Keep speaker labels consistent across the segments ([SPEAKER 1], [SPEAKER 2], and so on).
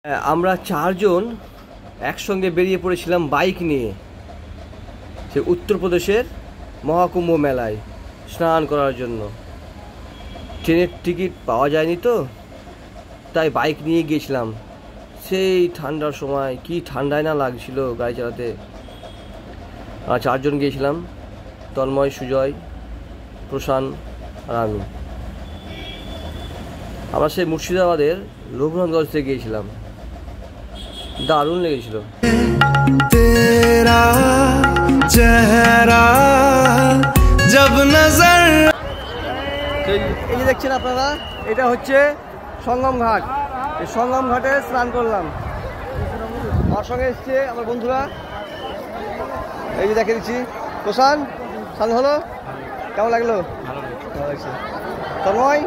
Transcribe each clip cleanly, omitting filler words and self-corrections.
[SPEAKER 1] আমরা চারজন একসঙ্গে বেরিয়ে পড়েছিলাম বাইক নিয়ে সে উত্তরপ্রদেশের মহাকুম্ভ মেলায় স্নান করার জন্য। ট্রেনের টিকিট পাওয়া যায়নি তো, তাই বাইক নিয়ে গিয়েছিলাম। সেই ঠান্ডার সময় কি ঠান্ডায় না লাগছিল গাড়ি চালাতে। আমরা চারজন গিয়েছিলাম, তন্ময়, সুজয়, প্রশান আর আমি। আমরা সেই মুর্শিদাবাদের রঘুনাথগঞ্জ থেকে গিয়েছিলাম, দারুণ লেগেছিল। এই যে দেখছেন আপনারা, এটা হচ্ছে সঙ্গম ঘাট। এই সঙ্গম ঘাটে স্নান করলাম। আমার সঙ্গে এসছে আমার বন্ধুরা, এই যে দেখে দিচ্ছি। প্রশান, স্নান হলো, কেমন লাগলো? ভালো লাগছে। তন্ময়,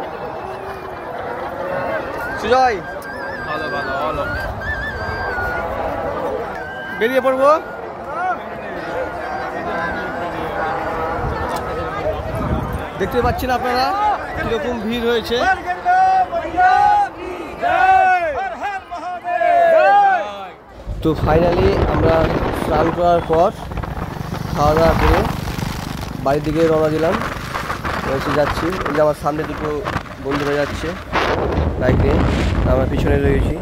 [SPEAKER 1] সুজয়, বেরিয়ে পড়বো। দেখতে পাচ্ছেন আপনারা কিরকম ভিড় হয়েছে। তো ফাইনালি আমরা স্নান করার পর খাওয়া দাওয়া করে বাড়ির দিকে রওনা দিলাম। এসে যাচ্ছি, এই যে আমার সামনে দুটো বন্ধুরা যাচ্ছে বাইক নিয়ে, আমরা পিছনে রয়েছি।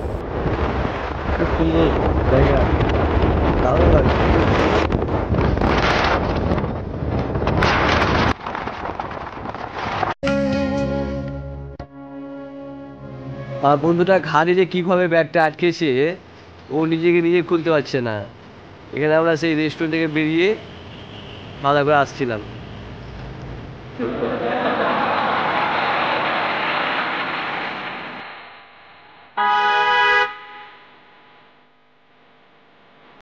[SPEAKER 1] খুব সুন্দর জায়গা, দারুণ লাগছে। আর বন্ধুটা ঘাড়ে যে কীভাবে ব্যাগটা আটকেছে, ও নিজেকে নিজে খুলতে পারছে না। এখানে আমরা সেই রেস্টুরেন্ট থেকে বেরিয়ে খাওয়া দাওয়া করে আসছিলাম।